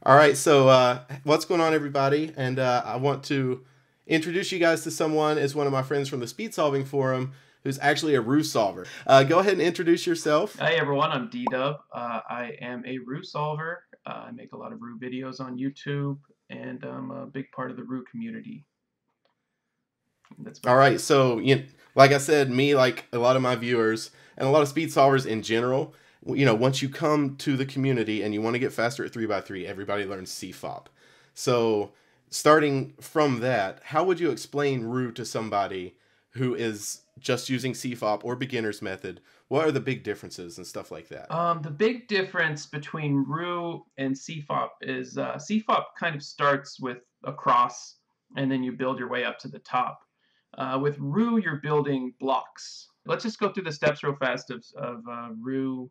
All right, so what's going on, everybody? And I want to introduce you guys to someone as one of my friends from the Speed Solving Forum who's actually a Roux solver. Go ahead and introduce yourself. Hi everyone, I'm DeeDubb. I am a Roux solver. I make a lot of Roux videos on YouTube, and I'm a big part of the Roux community. All right, so like I said, me, like a lot of my viewers and a lot of speed solvers in general, once you come to the community and you want to get faster at 3x3, everybody learns CFOP. So starting from that, how would you explain Roux to somebody who is just using CFOP or beginner's method? What are the big differences and stuff like that? The big difference between Roux and CFOP is CFOP kind of starts with a cross, and then you build your way up to the top. With Roux, you're building blocks. Let's just go through the steps real fast of Roux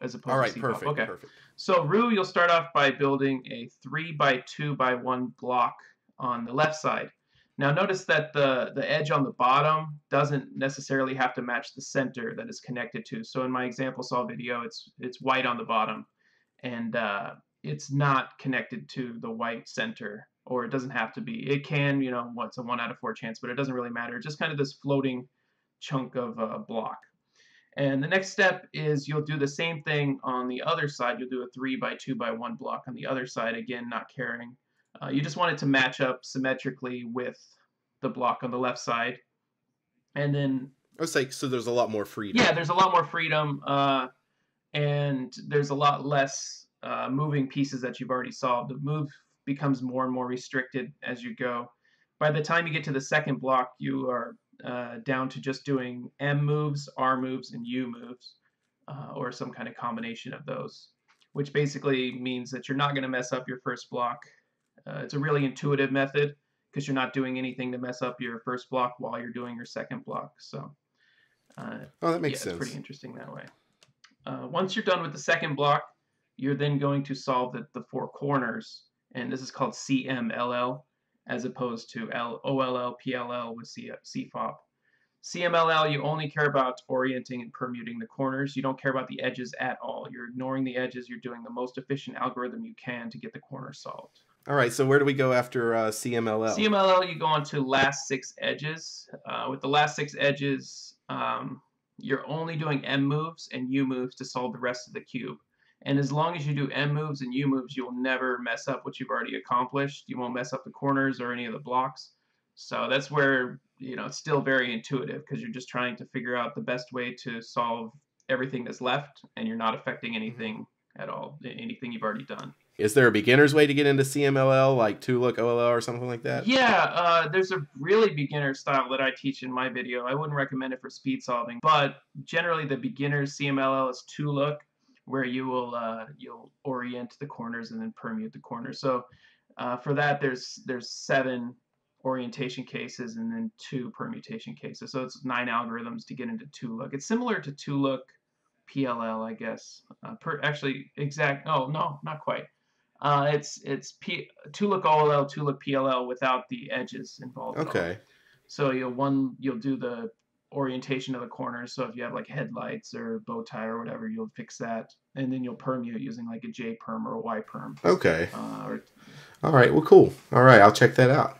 as All opposed right, to CFOP. Okay. perfect. So Roux, you'll start off by building a 3x2x1 block on the left side. Now notice that the edge on the bottom doesn't necessarily have to match the center that it's connected to. So in my example saw video, it's white on the bottom, and it's not connected to the white center, or it doesn't have to be. It can, what's a 1 out of 4 chance, but it doesn't really matter. It's just kind of this floating chunk of block. And the next step is you'll do the same thing on the other side. You'll do a 3x2x1 block on the other side, again, not caring. You just want it to match up symmetrically with the block on the left side. And then... I was like, so there's a lot more freedom. Yeah, there's a lot more freedom, and there's a lot less moving pieces that you've already solved. The move becomes more and more restricted as you go. By the time you get to the second block, you are down to just doing M moves, R moves, and U moves, or some kind of combination of those, which basically means that you're not going to mess up your first block. It's a really intuitive method because you're not doing anything to mess up your first block while you're doing your second block. So, that makes sense. It's pretty interesting that way. Once you're done with the second block, you're then going to solve the 4 corners, and this is called Cmll, as opposed to OLL, PLL with CFOP. Cmll, you only care about orienting and permuting the corners. You don't care about the edges at all. You're ignoring the edges. You're doing the most efficient algorithm you can to get the corner solved. All right, so where do we go after CMLL? CMLL, you go on to last 6 edges. With the last 6 edges, you're only doing M moves and U moves to solve the rest of the cube. And as long as you do M moves and U moves, you'll never mess up what you've already accomplished. You won't mess up the corners or any of the blocks. So that's where, it's still very intuitive because you're just trying to figure out the best way to solve everything that's left, and you're not affecting anything at all, anything you've already done. Is there a beginner's way to get into CMLL, like 2-look OLL or something like that? Yeah, there's a really beginner style that I teach in my video. I wouldn't recommend it for speed solving, but generally the beginner's CMLL is 2-look, where you will you'll orient the corners and then permute the corners. So for that, there's 7 orientation cases and then 2 permutation cases. So it's 9 algorithms to get into 2-look. It's similar to 2-look PLL, I guess. No, not quite. It's 2-look OLL, 2-look PLL without the edges involved. Okay. So you'll do the orientation of the corners. So if you have like headlights or bow tie or whatever, you'll fix that, and then you'll permute using like a J perm or a Y perm. Okay. All right. Well, cool. All right, I'll check that out.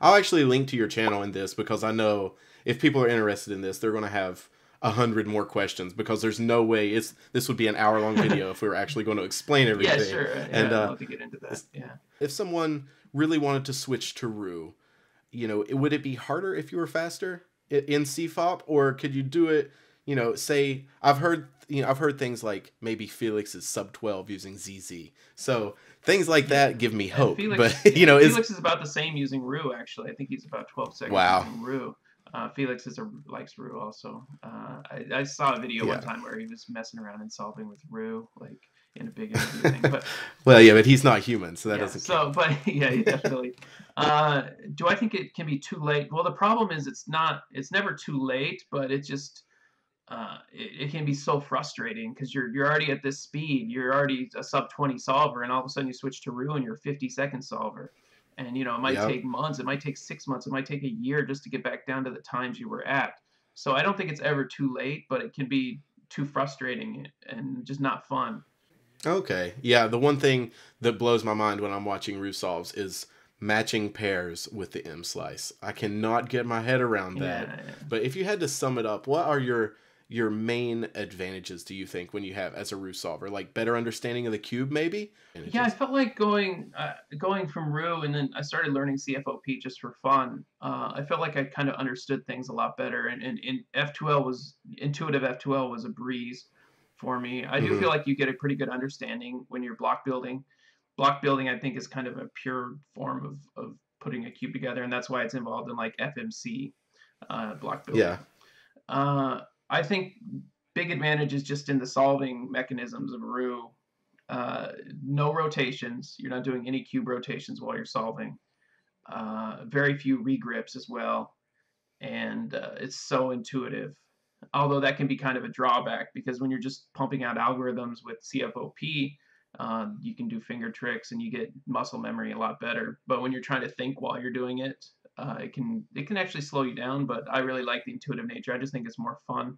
I'll actually link to your channel in this because I know if people are interested in this, they're going to have 100 more questions, because there's no way this would be an hour-long video if we were actually going to explain everything. Yeah, sure. And I'd love to get into that. Yeah. If someone really wanted to switch to Roux, would it be harder if you were faster in CFOP, or could you do it? Say I've heard things like maybe Felix is sub 12 using ZZ. So things like that give me hope. Felix, but Felix is about the same using Roux. Actually, I think he's about 12 seconds using Roux. Felix likes Roux also. I saw a video one time where he was messing around and solving with Roux, like in a big interview thing. But well, yeah, but he's not human, so that doesn't count. But yeah, definitely. Do I think it can be too late? Well, the problem is it's never too late, but it just it can be so frustrating because you're already at this speed. You're already a sub 20 solver, and all of a sudden you switch to Roux and you're a 50-second solver. And, it might take months, it might take 6 months, it might take a year just to get back down to the times you were at. So I don't think it's ever too late, but it can be too frustrating and just not fun. Okay. Yeah, the one thing that blows my mind when I'm watching Roux solves is matching pairs with the M slice. I cannot get my head around that. Yeah. But if you had to sum it up, what are your main advantages, do you think, when you have as a Roux solver? Like better understanding of the cube, maybe? Yeah, I felt like going from Roux, and then I started learning CFOP just for fun. I felt like I kind of understood things a lot better, and F2L was intuitive. F2L was a breeze for me. I do Mm-hmm. feel like you get a pretty good understanding when you're block building. Block building, I think, is kind of a pure form of putting a cube together, and that's why it's involved in like FMC block Yeah. building. I think big advantage is just in the solving mechanisms of Roux. No rotations. You're not doing any cube rotations while you're solving. Very few regrips as well, and it's so intuitive. Although that can be kind of a drawback because when you're just pumping out algorithms with CFOP, you can do finger tricks and you get muscle memory a lot better. But when you're trying to think while you're doing it, it can actually slow you down. But I really like the intuitive nature. I just think it's more fun.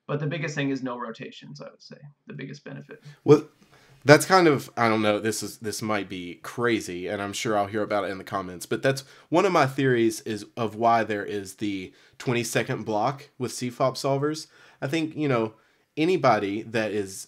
But the biggest thing is no rotations. I would say the biggest benefit. Well, that's kind of, I don't know, this might be crazy, and I'm sure I'll hear about it in the comments, but that's one of my theories is of why there is the 20-second block with CFOP solvers. I think, anybody that is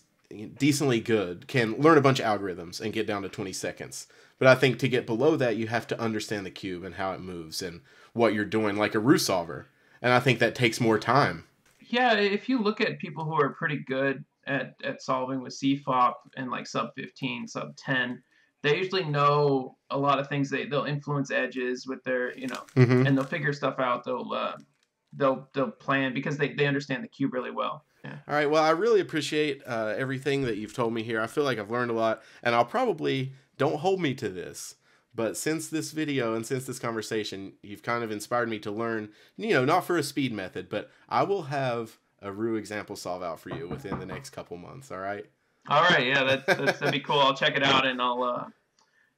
decently good can learn a bunch of algorithms and get down to 20 seconds. But I think to get below that, you have to understand the cube and how it moves and what you're doing, like a Roux solver. And I think that takes more time. Yeah, if you look at people who are pretty good at solving with CFOP and like sub 15, sub 10, they usually know a lot of things. They'll influence edges with their, Mm-hmm. and they'll figure stuff out. They'll plan because they understand the cube really well. Yeah. All right. Well, I really appreciate everything that you've told me here. I feel like I've learned a lot, and I'll probably, don't hold me to this, but since this video and since this conversation, you've kind of inspired me to learn, not for a speed method, but I will have a Roux example solve out for you within the next couple months. All right. All right. Yeah, that'd be cool. I'll check it out, and I'll.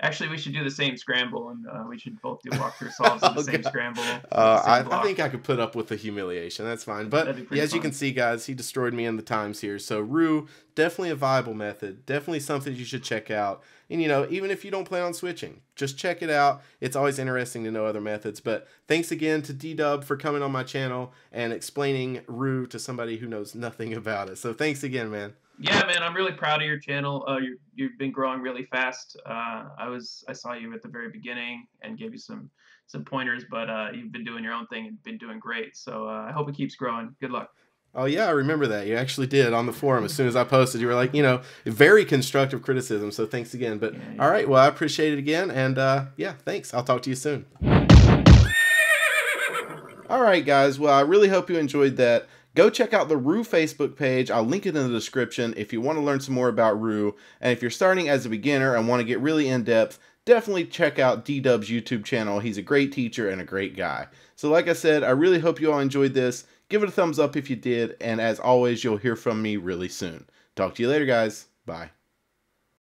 Actually, we should do the same scramble, and we should both do walkthrough solves of the same scramble. I think I could put up with the humiliation. That's fine. But as you can see, guys, he destroyed me in the times here. So Roux, definitely a viable method. Definitely something you should check out. And, even if you don't plan on switching, just check it out. It's always interesting to know other methods. But thanks again to DeeDubb for coming on my channel and explaining Roux to somebody who knows nothing about it. So thanks again, man. Yeah, man, I'm really proud of your channel. You've been growing really fast. I saw you at the very beginning and gave you some pointers, but you've been doing your own thing and been doing great. So I hope it keeps growing. Good luck. Oh yeah, I remember that. You actually did on the forum as soon as I posted. You were like, very constructive criticism. So thanks again. But yeah. All right, well, I appreciate it again, and yeah, thanks. I'll talk to you soon. All right, guys. Well, I really hope you enjoyed that. Go check out the Roux Facebook page. I'll link it in the description if you want to learn some more about Roux. And if you're starting as a beginner and want to get really in-depth, definitely check out DeeDubb's YouTube channel. He's a great teacher and a great guy. So like I said, I really hope you all enjoyed this. Give it a thumbs up if you did. And as always, you'll hear from me really soon. Talk to you later, guys. Bye.